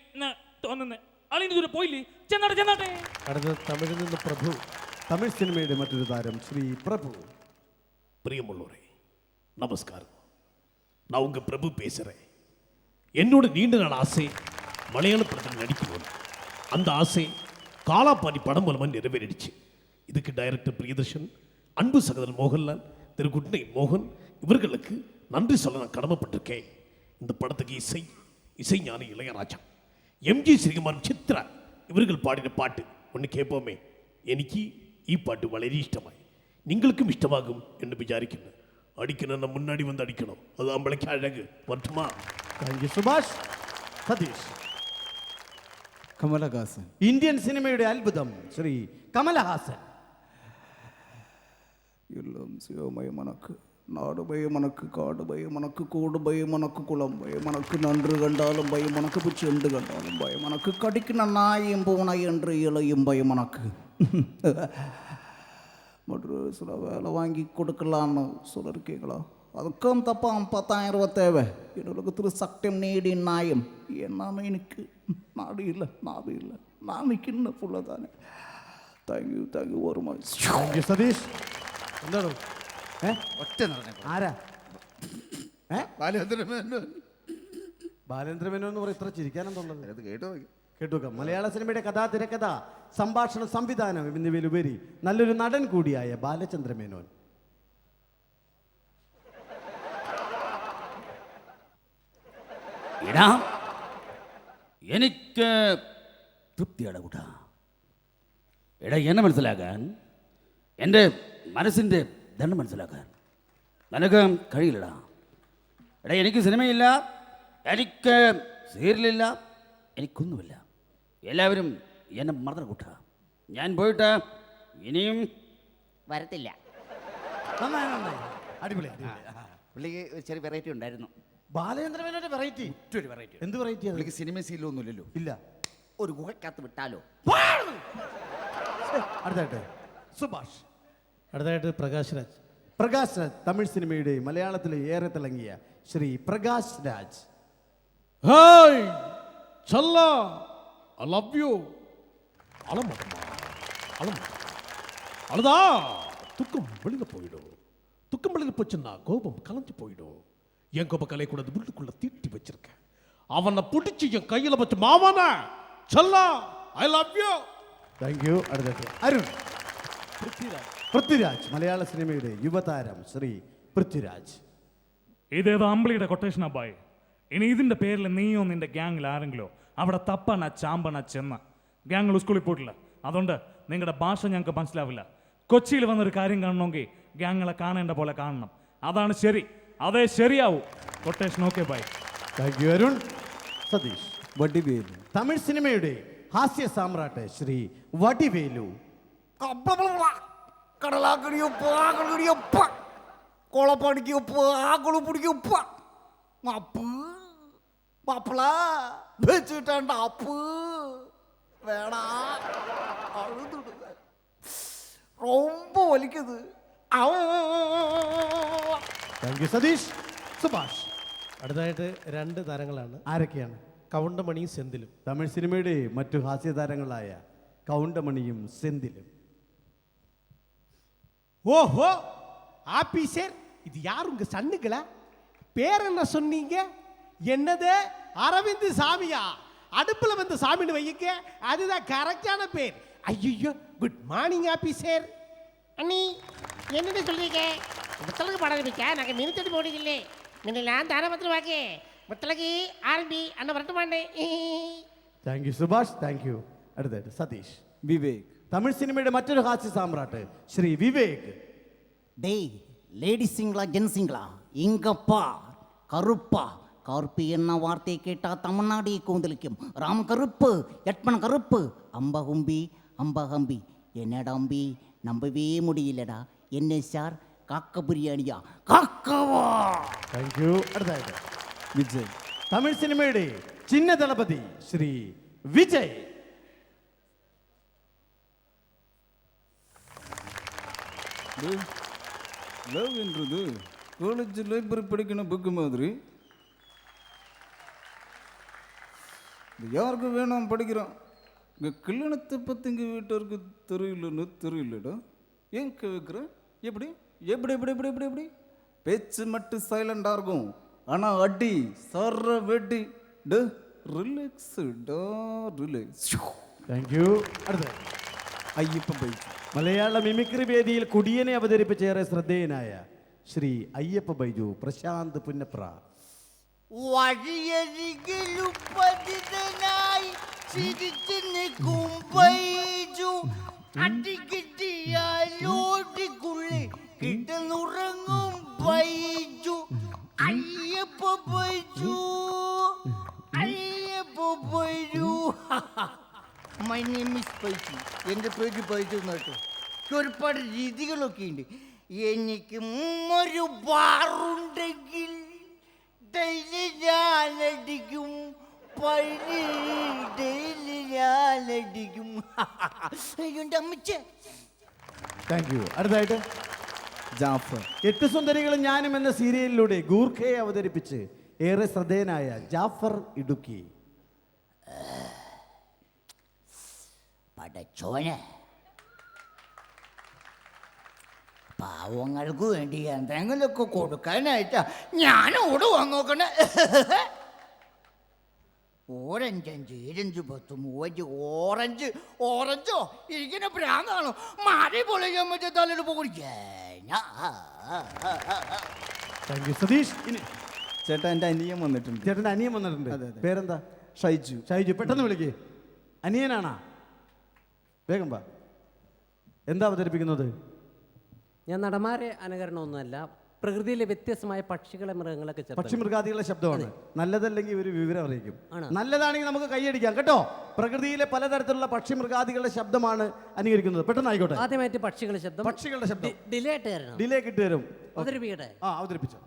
തോന്നുന്നേ. അളിന് ദൂരെ പോയില്ലേ? ചെന്നാട്ടെ. അടുത്ത തമിഴിൽ നിന്ന് പ്രഭു. തമിഴ് സിനിമയുടെ മറ്റൊരു താരം ശ്രീ പ്രഭു. பிரியமுள்ளோரே நமஸ்காரம். நான் உங்க பிரபு பேசுறேன். என்னோட நீண்ட நாள் ஆசை மலையாள படத்தில் நடிக்கணும். அந்த ஆசை காலாபாணி படம் மூலமாக நிறைவேறிடுச்சு. இதுக்கு டைரக்டர் பிரியதர்ஷன், அன்பு சகோதரன் மோகன்லால், திரு குட்னை மோகன் இவர்களுக்கு நன்றி சொல்ல நான் கடமைப்பட்டிருக்கேன். இந்த படத்துக்கு இசை ஞானி இளையராஜா, எம்ஜி ശ്രീകുമാർ, ചിത്ര ഇവர்கள் പാടിയ പാട്ട് ഒന്ന് കേൾപ്പോമേ. എനിക്ക് ഈ പാട്ട് വളരെ ഇഷ്ടമായി, നിങ്ങൾക്കും ഇഷ്ടമാകും എന്ന് വിചാരിക്കുന്നു. അടിക്കണം, മുന്നാടി വന്ന് അടിക്കണം, അത് അമ്പളയ്ക്ക് അഴക് വർദ്ധമാ. Thank you Subhash. Satish. Kamal Haasan, Indian സിനിമയുടെ അത്ഭുതം ശ്രീ കമലഹാസൻ. എല്ലാം സിയോമയ മണക്ക്, നാട് ഭയം മണക്ക്, കാട് ഭയം മണക്ക്, കൂട് ഭയം മണക്ക്, കുളം ഭയം മണക്ക്, നன்று കണ്ടാലും ഭയം മണക്ക്, ചെണ്ട് കണ്ടാലും ഭയം മണക്ക്, കടിക്കുന്ന നായും പൂണ என்று ഇളയും ഭയം മണക്ക്. மற்ற வேலை வாங்கி கொடுக்கலான்னு சொல்லிருக்கீங்களா? அதுக்கும் தப்பாம் 10,000 தேவை. என்னோட திரு சக்தியம் நீடி நாயம் എന്നാണ് എനിക്ക് നാട് ഇല്ല, നാട് ഇല്ല, ഞാൻ നിൽക്കുന്ന പുള്ള തന്നെ. Thank you very much. Thank you Satheesh. എന്താണ് ഒറ്റ ആരാ? ബാലേന്ദ്രൻ മേനോൻ. ബാലേന്ദ്ര മേനോൻ എന്ന് പറയും. ഇത്ര ചിരിക്കാനെന്തുള്ളത്? അത് കേട്ടോ. കേട്ടുക, മലയാള സിനിമയുടെ കഥാ, തിരക്കഥ, സംഭാഷണ, സംവിധാനം എന്നിവയിലുപരി നല്ലൊരു നടൻ കൂടിയായ ബാലചന്ദ്ര മേനോൻ. എടാ, എനിക്ക് തൃപ്തിയാണ് കൂട്ടാ. എടാ, എന്നെ മനസ്സിലാക്കാൻ, എൻ്റെ മനസ്സിൻ്റെ ദണ്ണം മനസ്സിലാക്കാൻ നിനക്ക് കഴിയില്ലടാ. എടാ, എനിക്ക് സിനിമയില്ല, എനിക്ക് സീരിയലില്ല, എനിക്കൊന്നുമില്ല. എല്ലാവരും എന്നെ മറന്നു കൂട്ടാ. ഞാൻ പോയിട്ട് ഇനിയും വരത്തില്ല. അടിപൊളി. പുള്ളിക്ക് ഒരു ചെറിയ വെറൈറ്റി ഉണ്ടായിരുന്നു. ബാലചന്ദ്ര മേനോന്റെ വെറൈറ്റി. എന്ത് വെറൈറ്റി? പുള്ളിക്ക് സിനിമ ശീലമൊന്നുമില്ലല്ലോ. ഇല്ല. ഒരു ഗുഹക്കകത്ത് വിട്ടാലോ? അടുത്തായിട്ട് സുഭാഷ്. അടുത്തായിട്ട് പ്രകാശ് രാജ്. പ്രകാശ് രാജ്, തമിഴ് സിനിമയുടെ മലയാളത്തിലെ ഏറെ തിളങ്ങിയ ശ്രീ പ്രകാശ് രാജ്. ஹாய் சல்லா ஐ லவ் யூ அழமாட்டமா அழுதா துக்கம் வெளியில போயிடும். துக்கம் வெளியில போச்சுன்னா கோபம் கலைஞ்சு போயிடும். என் கோப கலை கூட உள்ளுக்குள்ள தீட்டி வச்சிருக்கேன். அவனை பிடிச்சி என் கையில வச்சு மாமானா சல்லா I love you. Thank you. അടുത്തായിട്ട് അരുൺ. പൃഥ്വിരാജ്, മലയാള സിനിമയുടെ യുവതാരം ശ്രീ പൃഥ്വിരാജ്. ഇതേതോ അമ്പിളിയുടെ കൊട്ടേഷൻ അബ്ബായി. ഇനി ഇതിന്റെ പേരിൽ നീയോ നിന്റെ ഗ്യാങ്ങിൽ ആരെങ്കിലോ അവിടെ തപ്പണ ചാമ്പണ ചെന്ന ഗ്യാങ്ങൾ സ്കൂളിൽ പോയിട്ടില്ല. അതുകൊണ്ട് നിങ്ങളുടെ ഭാഷ ഞങ്ങൾക്ക് മനസ്സിലാവില്ല. കൊച്ചിയിൽ വന്നൊരു കാര്യം കാണണമെങ്കിൽ ഗ്യാങ്ങളെ കാണേണ്ട പോലെ കാണണം. അതാണ് ശരി, അതേ ശരിയാവൂ. Quotation okay bye. Thank you Arun. Satheesh. Vadivelu, Tamil സിനിമയുടെ ഹാസ്യ സാമ്രാട്ട് ശ്രീ വടിവേലു. കടലാക്കടിയൊപ്പ്, ആകളിയൊപ്പ്, കൊളപ്പടിക്കൊപ്പ്, ആകുളുപിടിക്കൊപ്പ്, അപ്പ് മാപ്പിള വെച്ചിട്ടേണ്ട അപ്പ് വേടാ, അഴുതുടുക, ரொம்ப വലിക്കത്. Thank you Satheesh. സുഭാഷ്. അടുത്തായിട്ട് രണ്ട് താരങ്ങളാണ്. ആരൊക്കെയാണ്? കൗണ്ടമണിയും സെന്തിലും. തമിഴ് സിനിമയുടെ മറ്റു ഹാസ്യ താരങ്ങളായ കൗണ്ടമണിയും സെന്തിലും. ஓஹோ ஆபீசர், இது யார் உங்க சன்னுங்களா? பேர் என்ன சொன்னீங்க? என்னது? அரவிந்த் சாமியா? அடுப்புல வந்து சாமின்னு வைக்க, அதுதான் கரெக்டான பேர். ஐயோ, குட் மார்னிங் ஆபீசர். அண்ணி, என்னது சொல்றீங்க? முத்தலகு பாடாதிருக்கா? நாங்க மினித்தடி போடுதில்லை. மின்னலாம் தானே பத்திரவாக்கே. முத்தலகு ஆரம்பி அண்ணன் வரட்டுமாண்டே. Thank you Subhash. Thank you. അടുത്തായിട്ട് സതീഷ്. വിവേക്. തമിഴ് സിനിമയുടെ മറ്റൊരു ഹാസ്യ സാമ്രാട്ട് ശ്രീ വിവേക്. டேய், லேடிஸுங்களா ஜென்ஸுங்களா? இங்கப்பா கருப்பா. கருப்பு என்ன வார்த்தையை கேட்டால் தமிழ்நாடே கூந்தலிக்கும். ராம் கருப்பு, லட்மன் கருப்பு, அம்பகும்பி அம்பகம்பி. என்னடா அம்பி, நம்பவே முடியலடா. என்ன சார், காக்க பிரியாணியா? காக்கவா? Thank you. അടുത്തായിട്ട് വിജയ്. തമിഴ് സിനിമയുടെ ചിന്ന ദളപതി ശ്രീ വിജയ്. லவ் என்றது காலேஜ் லைப்ரரி படிக்கிற புக்கு மாதிரி. இது யாருக்கு வேணாம் படிக்கிறான். இங்கே கல்யாணத்தை பற்றி எங்கள் வீட்டாருக்கு தெரியலடா. ஏன் கேட்குற? எப்படி எப்படி எப்படி எப்படி எப்படி எப்படி பேச்சு மட்டும் சைலண்டாக இருக்கும், ஆனால் அடி சர்ற வெட்டி. டு ரிலாக்ஸ்டா, ரிலாக்ஸ். Thank you. അടുത്ത അയ്യപ്പൻ ബൈജു. മലയാള മിമിക്രി വേദിയിൽ കുടിയനെ അവതരിപ്പിച്ചേറെ ശ്രദ്ധേയനായ ശ്രീ അയ്യപ്പ ബൈജു പ്രശാന്ത് പുന്നപ്ര. വഴിയരികിലുപ്പതിതനായി ചിരിച്ചു നിൽക്കും ബൈജു. അടികിട്ടിയാലോടിക്കുള്ളി കിടന്നുറങ്ങും Baiju. Ayyappa Baiju, Ayyappa Baiju. My name is Baiju. എൻ്റെ പേര് ബൈജു എന്നാട്ടോ. ഒരുപാട് രീതികളൊക്കെ ഉണ്ട്. എനിക്ക് ഒരു ബാറുണ്ടെങ്കിൽ ഡെയിലി ഞാനടിക്കും. ഡെയിലി ഞാനടിക്കും. എൻ്റെ അമ്മച്ചേ. Thank you. അടുത്തായിട്ട് ജാഫർ. എട്ട് സുന്ദരികളും ഞാനും എന്ന സീരിയലിലൂടെ ഗൂർഖയെ അവതരിപ്പിച്ച് ഏറെ ശ്രദ്ധേയനായ ജാഫർ ഇടുക്കി. പടച്ചോനെ, പാവങ്ങൾക്ക് വേണ്ടി എന്തെങ്കിലുമൊക്കെ കൊടുക്കാനായിട്ടാ ഞാൻ ഓട് വാങ്ങോക്കണേ. ഓറഞ്ച് 5 25 10 30 ഓറഞ്ച് ഓറഞ്ചോ ഇരിക്കുന്ന പ്രാന്താണോ മാറി പൊളിക്കാൻ പറ്റിയ തലയിൽ താങ്ക് യു സതീഷ്. ഇനി ചേട്ടാ എൻ്റെ അനിയൻ വന്നിട്ടുണ്ട്. ചേട്ടൻ്റെ അനിയൻ വന്നിട്ടുണ്ട്. അതെ, അതെ. പേരെന്താ? ഷൈജു. ഷൈജു, പെട്ടെന്ന് വിളിക്കേ. അനിയനാണാ? വേഗം വാ. എന്താ അവതരിപ്പിക്കുന്നത്? ഞാൻ നടന്മാരെ അനുകരണമൊന്നുമല്ല, പ്രകൃതിയിലെ വ്യത്യസ്തമായ പക്ഷികളെ മൃഗങ്ങളൊക്കെ പക്ഷി മൃഗാദികളുടെ ശബ്ദമാണ്. നല്ലതല്ലെങ്കിൽ ഒരു വിവരം അറിയിക്കും. ആണ്. നല്ലതാണെങ്കിൽ നമുക്ക് കൈയടിക്കാം കേട്ടോ. പ്രകൃതിയിലെ പലതരത്തിലുള്ള പക്ഷി മൃഗാദികളുടെ ശബ്ദമാണ് അനുകരിക്കുന്നത്. പെട്ടെന്ന് ആയിക്കോട്ടെ. ആദ്യമായിട്ട് പക്ഷികളുടെ ശബ്ദം. പക്ഷികളുടെ ശബ്ദം ഡിലേ ആയിട്ട് തരണം. ഡിലേ കിട്ടുതരും. അവതരിപ്പിക്കട്ടെ? അവതരിപ്പിച്ചോ.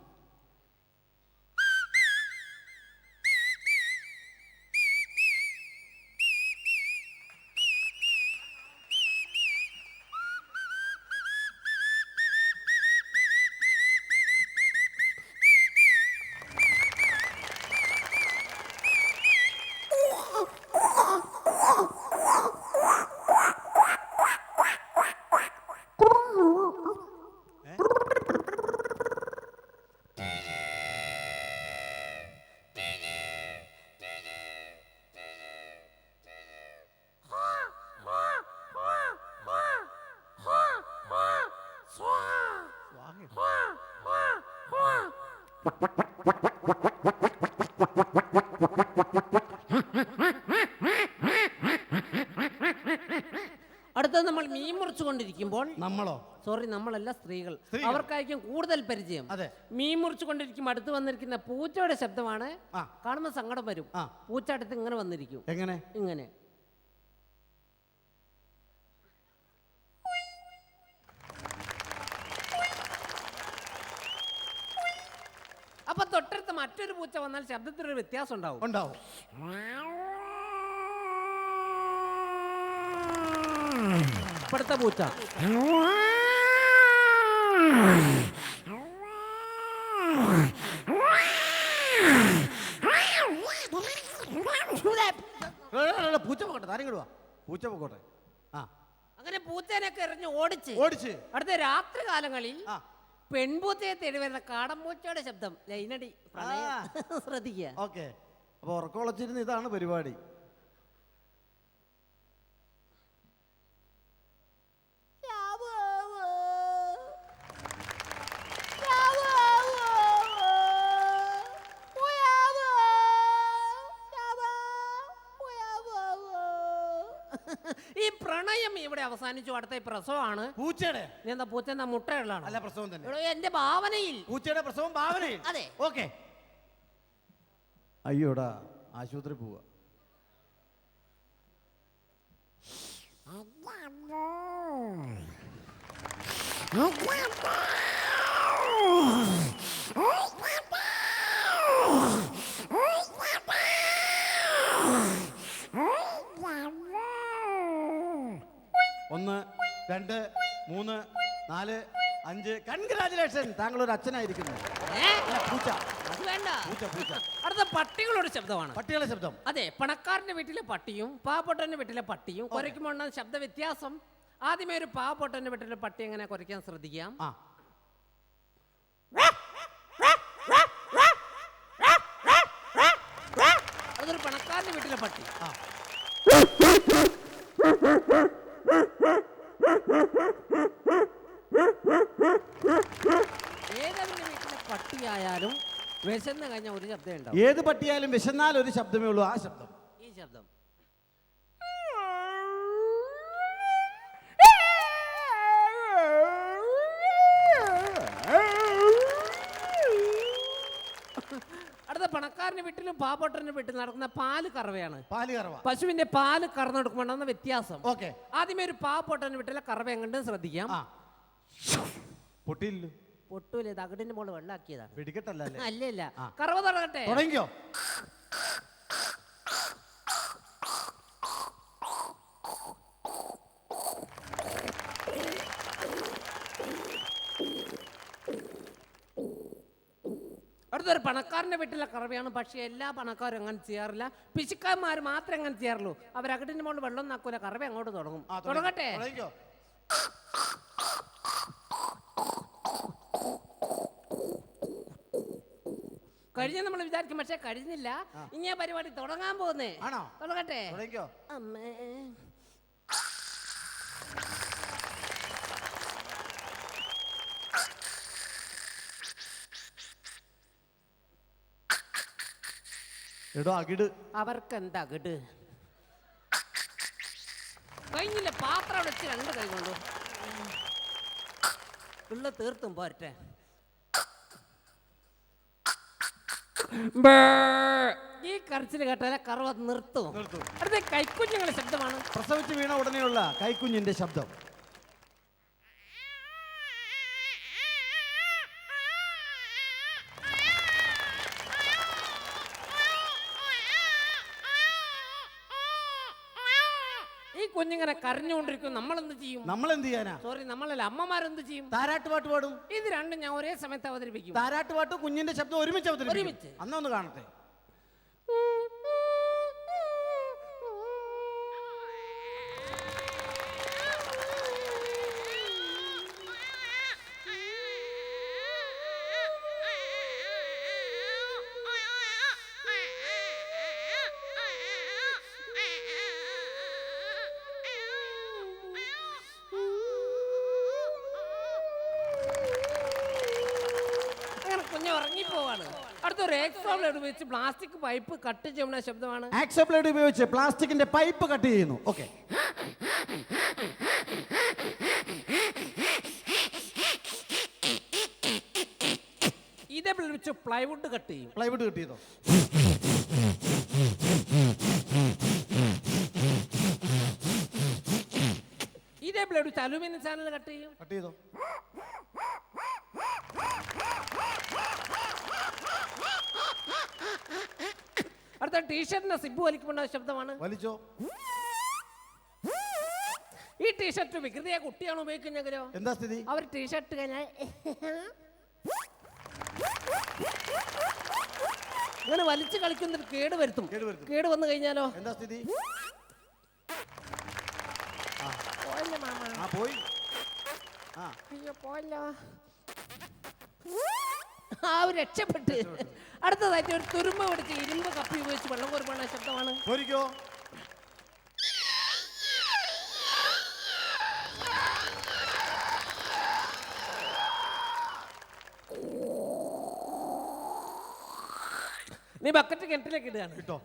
അടുത്തത് നമ്മൾ മീൻ മുറിച്ചുകൊണ്ടിരിക്കുമ്പോൾ, നമ്മളോ? സോറി, നമ്മളല്ല, സ്ത്രീകൾ, അവർക്കായിരിക്കും കൂടുതൽ പരിചയം. മീൻ മുറിച്ചുകൊണ്ടിരിക്കുമ്പോൾ അടുത്ത് വന്നിരിക്കുന്ന പൂച്ചയുടെ ശബ്ദമാണ്. കാണുമ്പോൾ സങ്കടം വരും. പൂച്ച അടുത്ത് ഇങ്ങനെ വന്നിരിക്കും. എങ്ങനെ? ഇങ്ങനെ. അപ്പൊ തൊട്ടടുത്ത് മറ്റൊരു പൂച്ച വന്നാൽ ശബ്ദത്തിനൊരു വ്യത്യാസം ഉണ്ടാവും. ഇപ്പോഴത്തെ പൂച്ച പൂച്ച പോകട്ടെ, താരങ്ങിടുവാ. പൂച്ച പോകട്ടെ. അങ്ങനെ പൂച്ചേനൊക്കെ എറിഞ്ഞ് ഓടിച്ച് അടുത്ത രാത്രി കാലങ്ങളിൽ പെൺപൂച്ചയെ തേടി വരുന്ന കാടമ്പൂച്ചയുടെ ശബ്ദം. ലൈനടി ശ്രദ്ധിക്കുക. ഓക്കെ. അപ്പൊ ഉറക്കമുളച്ചിരുന്ന് ഇതാണ് പരിപാടി. ഈ പ്രണയം ഇവിടെ അവസാനിച്ചു. അടുത്ത പ്രസവമാണ്. പൂച്ചയുടെ എന്താ? പൂച്ച എന്താ മുട്ടയുള്ളതാണ്? അല്ല, പ്രസവം തന്നെ. എന്റെ ഭാവനയിൽ പൂച്ചയുടെ പ്രസവം ഭാവനയിൽ. അതെ. ഓക്കെ. അയ്യോടാ, ആശുപത്രി പോവാ. ഒന്ന്, രണ്ട്, മൂന്ന്, നാല്, 5. കൺഗ്രാജുലേഷൻ, താങ്കൾ ഒരു അച്ഛനായിരിക്കുന്നു. പൂച്ച. അത് വേണ്ട. പൂച്ച. അടുത്ത പട്ടികളുടെ ശബ്ദമാണ്. പട്ടികളുടെ ശബ്ദം. അതെ, പണക്കാരന്റെ വീട്ടിലെ പട്ടിയും പാവപ്പെട്ടവന്റെ വീട്ടിലെ പട്ടിയും കുരയ്ക്കുമ്പോൾ ശബ്ദ വ്യത്യാസം. ആദ്യമേ ഒരു പാവപ്പെട്ടവന്റെ വീട്ടിലെ പട്ടി എങ്ങനെ കുരയ്ക്കാൻ ശ്രദ്ധിക്കാം. അതൊരു പണക്കാരന്റെ വീട്ടിലെ പട്ടി. ഏതെങ്കിലും വീട്ടിലെ പട്ടിയായാലും വിശന്ന് കഴിഞ്ഞാൽ ഒരു ശബ്ദം ഉണ്ടാവും. ഏത് പട്ടിയായാലും വിശന്നാൽ ഒരു ശബ്ദമേ ഉള്ളൂ. ആ ശബ്ദം. ഈ ശബ്ദം. അടുത്ത പണക്കാരന്റെ വീട്ടിലും പാവപ്പെട്ടവന്റെ വീട്ടിൽ നടക്കുന്ന പാല് കറവയാണ്. പശുവിന്റെ പാല് കറന്നെടുക്കുമ്പോഴാണ് വ്യത്യാസം. ഓക്കെ. ആദ്യമേ ഒരു പാവപ്പെട്ടവന്റെ വീട്ടിലെ കറവ എങ്ങോട്ട് ശ്രദ്ധിക്കാം. പൊട്ടിയില്ലല്ലോ. പൊട്ടൂലേ, തകിടിന്റെ മോള് വെള്ളാക്കിയതാണ്. പിടിക്കട്ടല്ല. അല്ലല്ല, കറവ തുടങ്ങട്ടെ. തുടങ്ങിയോ? അടുത്തൊരു പണക്കാരന്റെ വീട്ടിലെ കറവയാണ്. പക്ഷേ എല്ലാ പണക്കാരും അങ്ങനെ ചെയ്യാറില്ല. പിശുക്കാന്മാർ മാത്രമേ അങ്ങനെ ചെയ്യാറുള്ളൂ. അവർ അകട്ടിന്റെ മുകളിൽ വെള്ളം നാക്കൂല, കറവ അങ്ങോട്ട് തുടങ്ങും. തുടങ്ങട്ടെ. കഴിഞ്ഞ നമ്മൾ വിചാരിക്കും, പക്ഷെ കഴിഞ്ഞില്ല. ഇങ്ങനെ പരിപാടി തുടങ്ങാൻ പോകുന്നേ. ആണോ? തുടങ്ങട്ടെ. തുടങ്ങിക്കോ. അമ്മേ. എടോ അകിട്. അവർക്കെന്താ അകിട്? കഴിഞ്ഞില്ല, പാത്രം വെച്ച് 2 കൈ കൊണ്ടു ഉള്ള തീർത്തും പോരട്ടെ. ഈ കരച്ചിൽ കേട്ടാലേ കറവ നിർത്തും. അടുത്ത കൈക്കുഞ്ഞുങ്ങളുടെ ശബ്ദമാണ്. പ്രസവിച്ച് വീണ ഉടനെയുള്ള കൈക്കുഞ്ഞിന്റെ ശബ്ദം. ഈ കുഞ്ഞിങ്ങനെ കരഞ്ഞുകൊണ്ടിരിക്കും. നമ്മൾ എന്ത് ചെയ്യും? നമ്മൾ എന്ത് ചെയ്യാനാ? സോറി, നമ്മളല്ല, അമ്മമാരെന്ത് ചെയ്യും? താരാട്ടുപാട്ട് പാടും. ഇത് രണ്ടും ഞാൻ ഒരേ സമയത്ത് അവതരിപ്പിക്കും. താരാട്ടുപാട്ട് കുഞ്ഞിന്റെ ശബ്ദം ഒരുമിച്ച് അവതരിപ്പിക്കും. ഒരുമിച്ച്. അന്നൊന്ന് കാണട്ടെ. കുഞ്ഞ് ഉറങ്ങിപ്പോവാണ്. അടുത്തൊരു എക്സ്ട്രാ ബ്ലേഡ് ഉപയോഗിച്ച് പ്ലാസ്റ്റിക് പൈപ്പ് കട്ട് ചെയ്യുന്ന ശബ്ദമാണ്. ആക്സോ ബ്ലേഡ് ഉപയോഗിച്ച് പ്ലാസ്റ്റിക്കിന്റെ പൈപ്പ് കട്ട് ചെയ്യുന്നു. ഓക്കെ. ഇതേ ബ്ലേഡ് വെച്ച് പ്ലൈവുഡ് കട്ട് ചെയ്യും. പ്ലൈവുഡ് കട്ട് ചെയ്തോ? ഇതേ ബ്ലേഡ് വെച്ച് അലൂമിനിയം ചാനൽ കട്ട് ചെയ്യും. കട്ട് ചെയ്തോ? അടുത്ത ടീഷർട്ടിന്റെ സിബ് വലിക്കുമ്പോൾ ശബ്ദമാണ്. വലിച്ചോ? ഈ ടീഷർട്ട് വികൃതിയെ കുട്ടിയാണ് ഉപയോഗിക്കുന്നെങ്കിലോ? എന്താ സ്ഥിതി? അവർ ടീഷർട്ട് കഴിഞ്ഞാൽ അങ്ങനെ വലിച്ചു കളിക്കുന്നൊരു കേട് വരുത്തും. കേട് വന്നു കഴിഞ്ഞാലോ? എന്താ സ്ഥിതി? പോയി. അയ്യോ പോയല്ലോ. ആ രക്ഷപ്പെട്ട്. അടുത്തതായിട്ട് ഒരു തുരുമ്പ് പിടിച്ച് ഇരുമ്പ് കപ്പി ഉപയോഗിച്ച് വെള്ളം കോരുമ്പോൾ ശബ്ദമാണ്. നീ ബക്കറ്റ് കിണറ്റിലേക്ക് ഇടുകയാണ്. കിട്ടോ?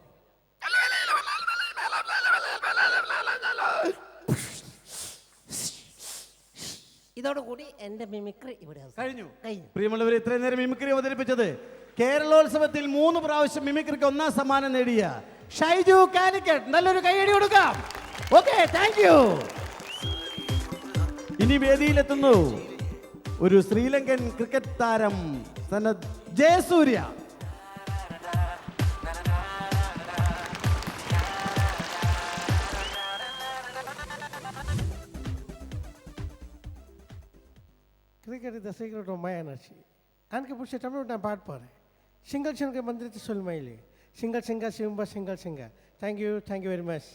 ഇതോടുകൂടി എന്റെ മിമിക്രി ഇവിടെ കഴിഞ്ഞു. പ്രിയമുള്ളവരെ, ഇത്രയും നേരം മിമിക്രി അവതരിപ്പിച്ചത് കേരളോത്സവത്തിൽ 3 പ്രാവശ്യം മിമിക്രിക്ക് 1ാം സമ്മാനം നേടിയ ഷൈജു കാലിക്കറ്റ്. നല്ലൊരു കൈയടി കൊടുക്കാം. Okay, thank you. ഇനി വേദിയിലെത്തുന്നു ഒരു ശ്രീലങ്കൻ ക്രിക്കറ്റ് താരം സനത് Jayasurya. Cricket is the secret of my energy. Anke pushe tamnu na paat pare. Single single mandir te sol maile. Single single simba single single. Thank you very much.